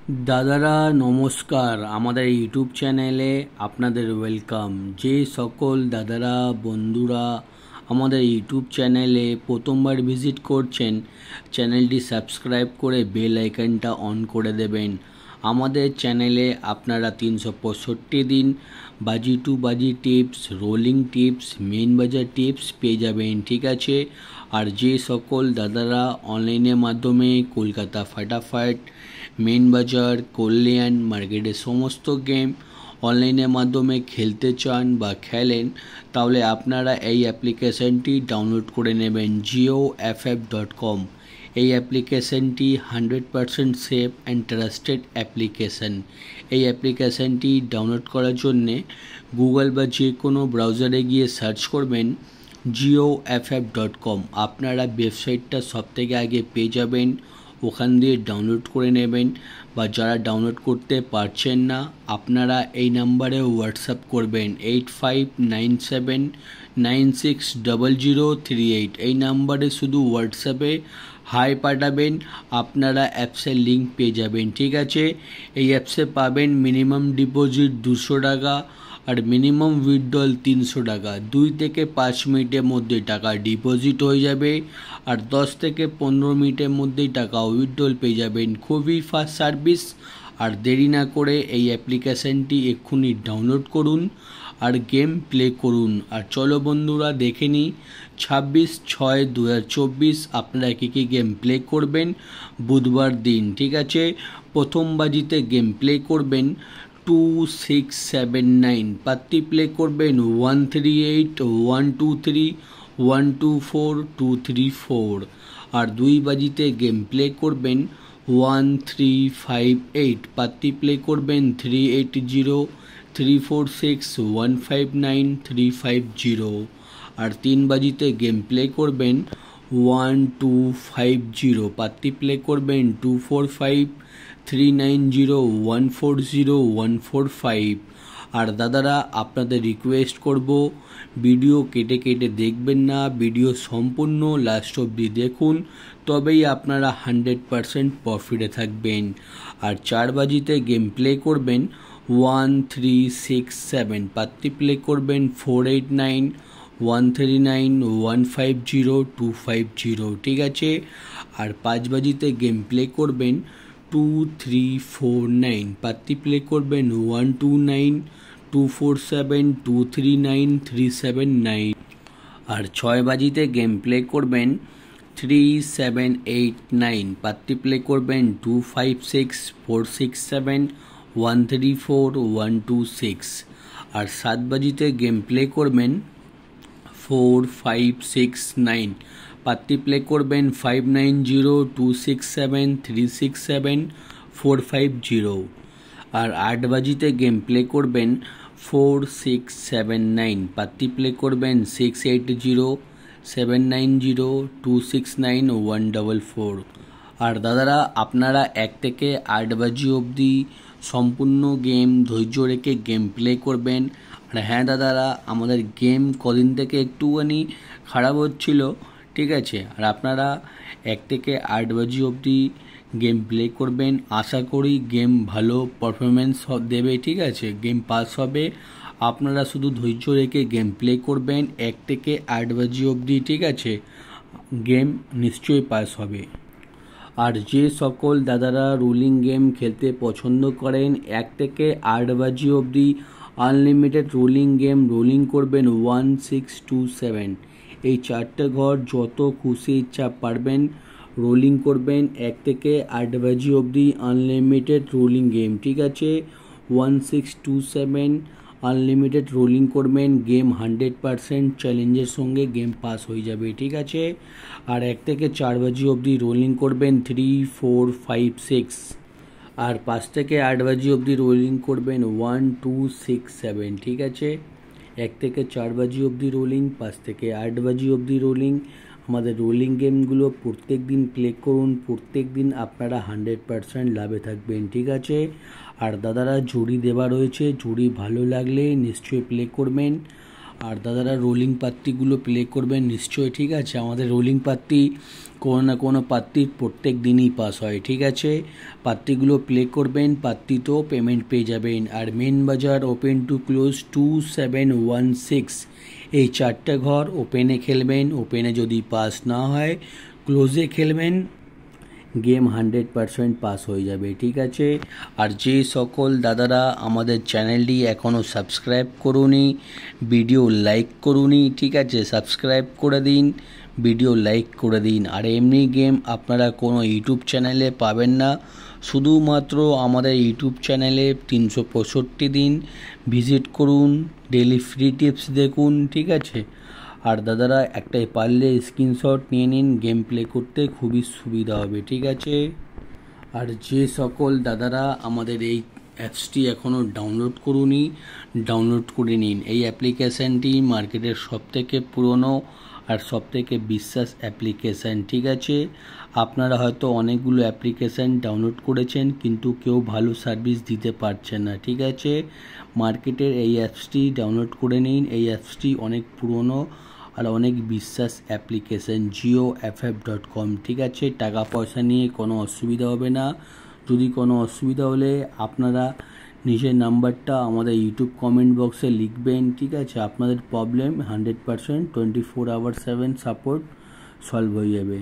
দাদারা নমস্কার, আমাদের ইউটিউব চ্যানেলে আপনাদের ওয়েলকাম। যে সকল দাদারা বন্ধুরা আমাদের ইউটিউব চ্যানেলে প্রথমবার ভিজিট করছেন, চ্যানেলটি সাবস্ক্রাইব করে বেল আইকনটা অন করে দেবেন। আমাদের চ্যানেলে আপনারা 365 দিন বাজি টু বাজি টিপস, রোলিং টিপস, মেন বাজার টিপস পেয়ে যাবেন, ঠিক আছে। আর যে সকল দাদারা অনলাইনের মাধ্যমে কলকাতা ফাটাফাট, মেন বাজার, কল্যাণ মার্কেটের সমস্ত গেম অনলাইনের মাধ্যমে খেলতে চান বা খেলেন, তাহলে আপনারা এই অ্যাপ্লিকেশনটি ডাউনলোড করে নেবেন, geoff.com। এই অ্যাপ্লিকেশনটি 100% সেফ অ্যান্ড ট্রাস্টেড অ্যাপ্লিকেশন। এই অ্যাপ্লিকেশনটি ডাউনলোড করার জন্যে গুগল বা যে কোনো ব্রাউজারে গিয়ে সার্চ করবেন geoff.com। আপনারা ওয়েবসাইটটা সবথেকে আগে পেয়ে যাবেন, ওখান দিয়ে ডাউনলোড করে নেবেন। বা যারা ডাউনলোড করতে পারছেন না, আপনারা এই নাম্বারে হোয়াটসঅ্যাপ করবেন 8597960038। এই নাম্বারে শুধু হোয়াটসঅ্যাপে হাই পাঠাবেন, আপনারা অ্যাপসের লিঙ্ক পেয়ে যাবেন, ঠিক আছে। এই অ্যাপসে পাবেন মিনিমাম ডিপোজিট 200 টাকা আর মিনিমাম উইথড্রল 300 টাকা। 2 থেকে 5 মিনিটের মধ্যে টাকা ডিপোজিট হয়ে যাবে আর 10 থেকে 15 মিনিটের মধ্যেই টাকা উইথড্রল পেয়ে যাবেন। খুবই ফাস্ট সার্ভিস। আর দেরি না করে এই অ্যাপ্লিকেশনটি এক্ষুনি ডাউনলোড করুন আর গেম প্লে করুন। আর চলো বন্ধুরা দেখে নিই 26/6/2024 আপনারা কী কী গেম প্লে করবেন বুধবার দিন, ঠিক আছে। প্রথম বাজিতে গেম প্লে করবেন 2679, পাত্তি প্লে করবেন 138, 123, 124, 234। আর 2 বাজিতে গেম প্লে করবেন 1358, পাত্তি প্লে করবেন 380, 346, 159, 350। আর 3 বাজিতে গেম প্লে করবেন 1250, পাত্তি প্লে করবেন 245, 390, 140, 145। আর দাদারা আপনাদের রিকোয়েস্ট করব, ভিডিও কেটে কেটে দেখবেন না, ভিডিও সম্পূর্ণ লাস্ট অবধি দেখুন, তবেই আপনারা 100% প্রফিটে থাকবেন। আর 4 বাজিতে গেম প্লে করবেন 1367, পাত্তি প্লে করবেন 489, 139, 150, 250, ঠিক আছে। আর 5 বাজিতে গেম প্লে করবেন 2349, পাত্তি প্লে করবেন 129, 247, 239, 379। আর 6 বাজিতে গেম প্লে করবেন 3789, পাত্তি প্লে করবেন 256, 467, 134, 126। আর 7 বাজিতে গেম প্লে করবেন 4569, পাত্তি প্লে করবেন 590, 267, 367, 450। আর 8 বাজিতে গেম প্লে করবেন 4679, পাত্তি প্লে করবেন 680, 790, 269, 144। আর দাদারা আপনারা 1 থেকে 8 বাজি অবধি সম্পূর্ণ গেম ধৈর্য রেখে গেম প্লে করবেন। আর হ্যাঁ দাদারা, আমাদের গেম কদিন থেকে একটুখানি খারাপ হচ্ছিল, ঠিক আছে। আর আপনারা 1 থেকে 8 বাজি অবধি গেম প্লে করবেন, আশা করি গেম ভালো পারফরমেন্স দেবে, ঠিক আছে, গেম পাস হবে। আপনারা শুধু ধৈর্য রেখে গেম প্লে করবেন 1 থেকে 8 বাজি অবধি, ঠিক আছে, গেম নিশ্চয়ই পাস হবে। আর যে সকল দাদারা রুলিং গেম খেলতে পছন্দ করেন 1 থেকে 8 বাজি অবধি আনলিমিটেড রোলিং গেম রোলিং করবেন 1627। এই 4টে ঘর যত খুশি ইচ্ছা পারবেন রোলিং করবেন 1 থেকে 8 বাজি অবধি আনলিমিটেড রোলিং গেম, ঠিক আছে। 1627 আনলিমিটেড রোলিং করবেন, গেম 100% চ্যালেঞ্জের সঙ্গে গেম পাস হয়ে যাবে, ঠিক আছে। আর 1 থেকে 4 বাজি অবধি রোলিং করবেন 3, 4, 5, 6। আর 5 থেকে 8 বাজি অবধি রোলিং করবেন 1, 2, 6, 7, ঠিক আছে। 1 থেকে 4 বাজি অবধি রোলিং, 5 থেকে 8 বাজি অবধি রোলিং। আমাদের রোলিং গেমগুলো প্রত্যেক দিন প্লে করুন, প্রত্যেক দিন আপনারা 100% লাভে থাকবেন, ঠিক আছে। আর দাদারা জুড়ি দেওয়া রয়েছে, জুড়ি ভালো লাগলে নিশ্চয়ই প্লে করবেন। আর দাদারা রোলিং পাত্তিগুলো প্লে করবেন নিশ্চয়ই, ঠিক আছে। আমাদের রোলিং পাত্তি কোনো না কোনো পাত্তির প্রত্যেক দিনই পাস হয়, ঠিক আছে। পাত্তিগুলো প্লে করবেন, পাত্তিতেও পেমেন্ট পেয়ে যাবেন। আর মেন বাজার ওপেন টু ক্লোজ 2716, এই 4টে ঘর ওপেনে খেলবেন। ওপেনে যদি পাস না হয় ক্লোজে খেলবেন, গেম 100% পাস হয়ে যাবে, ঠিক আছে। আর যে সকল দাদারা আমাদের চ্যানেলটি এখনও সাবস্ক্রাইব করুনি, ভিডিও লাইক করুনি, ঠিক আছে, সাবস্ক্রাইব করে দিন, ভিডিও লাইক করে দিন। আর এমনি গেম আপনারা কোনো ইউটিউব চ্যানেলে পাবেন না, শুধুমাত্র আমাদের ইউটিউব চ্যানেলে 365 দিন ভিজিট করুন, ডেলি ফ্রি টিপস দেখুন, ঠিক আছে। আর দাদারা একটাই পারলে স্ক্রিনশট নিয়ে নিন, গেম প্লে করতে খুবই সুবিধা হবে, ঠিক আছে। আর যে সকল দাদারা আমাদের এই অ্যাপসটি এখনও ডাউনলোড করুনি, ডাউনলোড করে নিন। এই অ্যাপ্লিকেশানটি মার্কেটের সবথেকে পুরনো আর সবথেকে বিশ্বাস অ্যাপ্লিকেশান, ঠিক আছে। আপনারা হয়তো অনেকগুলো অ্যাপ্লিকেশান ডাউনলোড করেছেন কিন্তু কেউ ভালো সার্ভিস দিতে পারছে না, ঠিক আছে। মার্কেটের এই অ্যাপসটি ডাউনলোড করে নিন। এই অ্যাপসটি অনেক পুরনো আর অনেক বিশ্বাস অ্যাপ্লিকেশান, jioff.com, ঠিক আছে। টাকা পয়সা নিয়ে কোনো অসুবিধা হবে না। যদি কোনো অসুবিধা হলে আপনারা নিজের নাম্বারটা আমাদের ইউটিউব কমেন্ট বক্সে লিখবেন, ঠিক আছে। আপনাদের প্রবলেম 100% 24/7 সাপোর্ট সলভ হয়ে যাবে।